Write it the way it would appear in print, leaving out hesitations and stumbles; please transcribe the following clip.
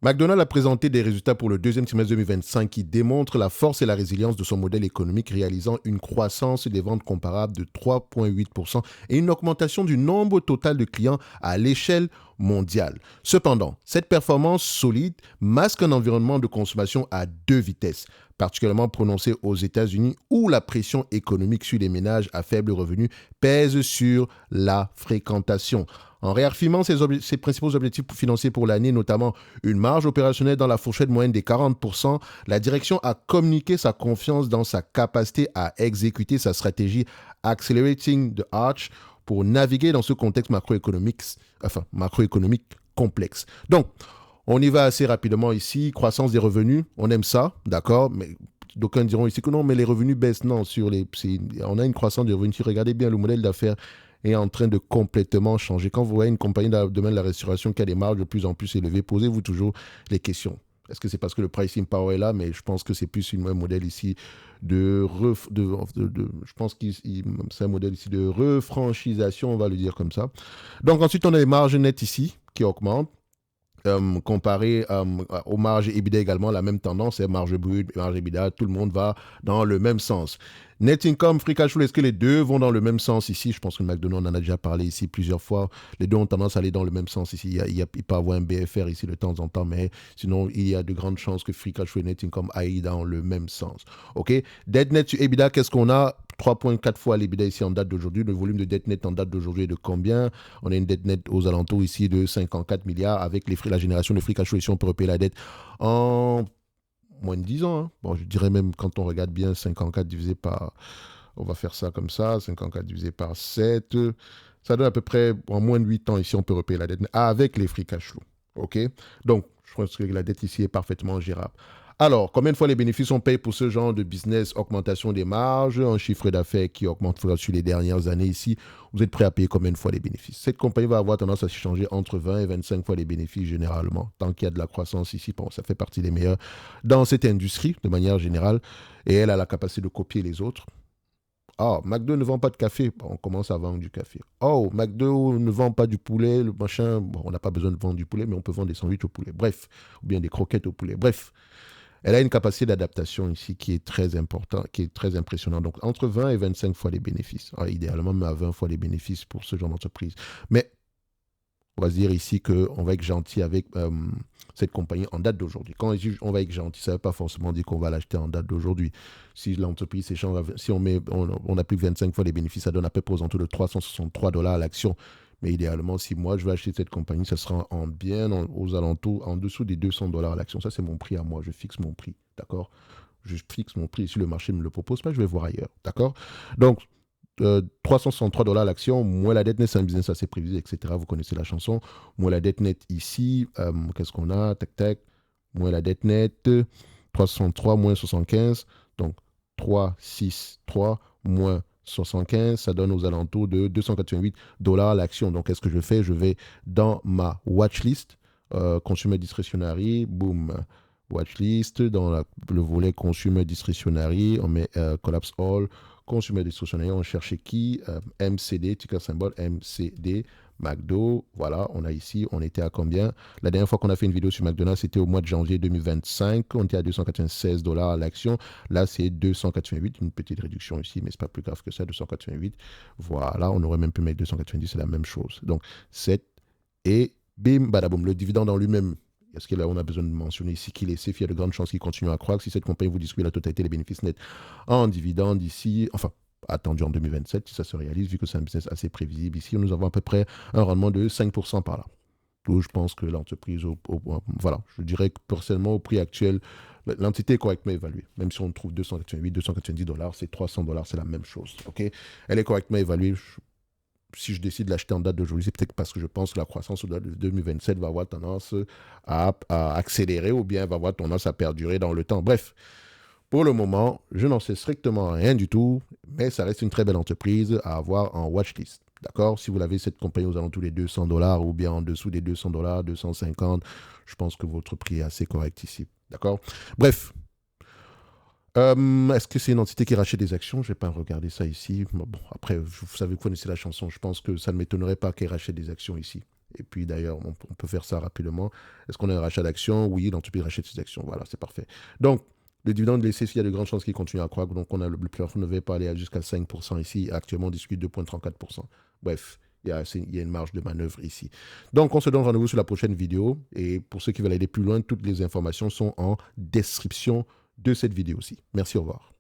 McDonald's a présenté des résultats pour le deuxième trimestre 2025 qui démontrent la force et la résilience de son modèle économique, réalisant une croissance des ventes comparable de 3,8% et une augmentation du nombre total de clients à l'échelle mondiale. Cependant, cette performance solide masque un environnement de consommation à deux vitesses, particulièrement prononcé aux États-Unis où la pression économique sur les ménages à faible revenu pèse sur la fréquentation. En réaffirmant ses principaux objectifs financiers pour l'année, notamment une marge opérationnelle dans la fourchette moyenne des 40%, la direction a communiqué sa confiance dans sa capacité à exécuter sa stratégie Accelerating the Arch pour naviguer dans ce contexte macroéconomique complexe. Donc, on y va assez rapidement ici. Croissance des revenus, on aime ça, d'accord, mais d'aucuns diront ici que non, mais les revenus baissent. Non, on a une croissance des revenus. Regardez bien, le modèle d'affaires est en train de complètement changer. Quand vous voyez une compagnie dans le domaine de la restauration qui a des marges de plus en plus élevées, posez-vous toujours les questions. Est-ce que c'est parce que le pricing power est là? Mais je pense que c'est plus un modèle ici je pense que c'est un modèle ici de refranchisation, on va le dire comme ça. Donc ensuite, on a les marges nettes ici qui augmentent. Comparé aux marges EBITDA également, la même tendance, c'est marge brute, marge EBITDA, tout le monde va dans le même sens. Net income, free cash flow, est-ce que les deux vont dans le même sens ici? Je pense que McDonald's en a déjà parlé ici plusieurs fois. Les deux ont tendance à aller dans le même sens ici. Il peut y avoir un BFR ici de temps en temps, mais sinon, il y a de grandes chances que free cash flow et net income aillent dans le même sens. OK? Debt net sur EBITDA, qu'est-ce qu'on a? 3,4 fois l'EBITDA ici en date d'aujourd'hui. Le volume de dette nette en date d'aujourd'hui est de combien? On a une dette nette aux alentours ici de 54 milliards avec la génération de free cash flow. Ici, on peut repayer la dette en moins de 10 ans. Hein. Bon, je dirais même quand on regarde bien 54 divisé par... On va faire ça comme ça. 54 divisé par 7. Ça donne à peu près en moins de 8 ans ici, on peut repayer la dette avec les free cash flow. OK? Donc, je pense que la dette ici est parfaitement gérable. Alors, combien de fois les bénéfices on paye pour ce genre de business? Augmentation des marges, un chiffre d'affaires qui augmente sur les dernières années ici. Vous êtes prêt à payer combien de fois les bénéfices? Cette compagnie va avoir tendance à se changer entre 20 et 25 fois les bénéfices généralement. Tant qu'il y a de la croissance ici, bon, ça fait partie des meilleurs dans cette industrie de manière générale. Et elle a la capacité de copier les autres. Oh, McDo ne vend pas de café. Bon, on commence à vendre du café. Oh, McDo ne vend pas du poulet, le machin. Bon, on n'a pas besoin de vendre du poulet, mais on peut vendre des sandwichs au poulet. Bref, ou bien des croquettes au poulet. Bref. Elle a une capacité d'adaptation ici qui est très importante, qui est très impressionnante. Donc, entre 20 et 25 fois les bénéfices. Alors, idéalement, même à 20 fois les bénéfices pour ce genre d'entreprise. Mais on va se dire ici qu'on va être gentil avec cette compagnie en date d'aujourd'hui. Quand on va être gentil, ça ne veut pas forcément dire qu'on va l'acheter en date d'aujourd'hui. Si l'entreprise s'échange, si on applique 25 fois les bénéfices, ça donne à peu près aux alentours de 363 dollars à l'action. Mais idéalement, si moi je veux acheter cette compagnie, ça sera aux alentours, en dessous des 200 dollars à l'action. Ça, c'est mon prix à moi. Je fixe mon prix. D'accord? Je fixe mon prix. Si le marché ne me le propose pas, je vais voir ailleurs. D'accord? Donc, 363 dollars l'action, moins la dette nette, c'est un business assez prévisible, etc. Vous connaissez la chanson. Moins la dette nette ici, qu'est-ce qu'on a? Tac, tac. Moins la dette nette, 363 moins 75. Donc, 363 moins 75, ça donne aux alentours de 288 dollars l'action. Donc, qu'est-ce que je fais? Je vais dans ma watchlist, consumer discretionary, boom, watchlist, dans le volet consumer discretionary, on met collapse all, consumer discretionary, on cherche qui? MCD, ticker symbole MCD, McDo, voilà, on a ici, on était à combien? La dernière fois qu'on a fait une vidéo sur McDonald's, c'était au mois de janvier 2025, on était à 296 dollars à l'action, là c'est 288, une petite réduction ici, mais c'est pas plus grave que ça, 288, voilà, on aurait même pu mettre 290, c'est la même chose, donc 7 et bim, badaboum, le dividende en lui-même. Est-ce que là, on a besoin de mentionner ici qu'il est safe? Il y a de grandes chances qu'il continue à croître. Si cette compagnie vous distribue la totalité des bénéfices nets en dividende ici, enfin, attendu en 2027, si ça se réalise, vu que c'est un business assez prévisible ici, nous avons à peu près un rendement de 5% par là. Donc, je pense que l'entreprise, voilà, je dirais que personnellement, au prix actuel, l'entité est correctement évaluée. Même si on trouve 288, 290 dollars, c'est 300 dollars, c'est la même chose. Ok, elle est correctement évaluée. Si je décide de l'acheter en date d'aujourd'hui, c'est peut-être parce que je pense que la croissance de 2027 va avoir tendance à accélérer ou bien va avoir tendance à perdurer dans le temps. Bref, pour le moment, je n'en sais strictement rien du tout, mais ça reste une très belle entreprise à avoir en watchlist. D'accord? Si vous l'avez, cette compagnie aux alentours des 200 dollars ou bien en dessous des 200 dollars, 250, je pense que votre prix est assez correct ici. D'accord? Bref, est-ce que c'est une entité qui rachète des actions? Je ne vais pas regarder ça ici. Bon, après, vous savez, vous connaissez la chanson. Je pense que ça ne m'étonnerait pas qu'elle rachète des actions ici. Et puis d'ailleurs, on peut faire ça rapidement. Est-ce qu'on a un rachat d'actions? Oui, l'entreprise rachète ses actions. Voilà, c'est parfait. Donc, le dividende laissé, il y a de grandes chances qu'il continue à croître. Donc, on a le plafond ne va pas aller jusqu'à 5% ici. Actuellement, on discute 2,34%. Bref, il y a une marge de manœuvre ici. Donc, on se donne rendez-vous sur la prochaine vidéo. Et pour ceux qui veulent aller plus loin, toutes les informations sont en description de cette vidéo aussi. Merci, au revoir.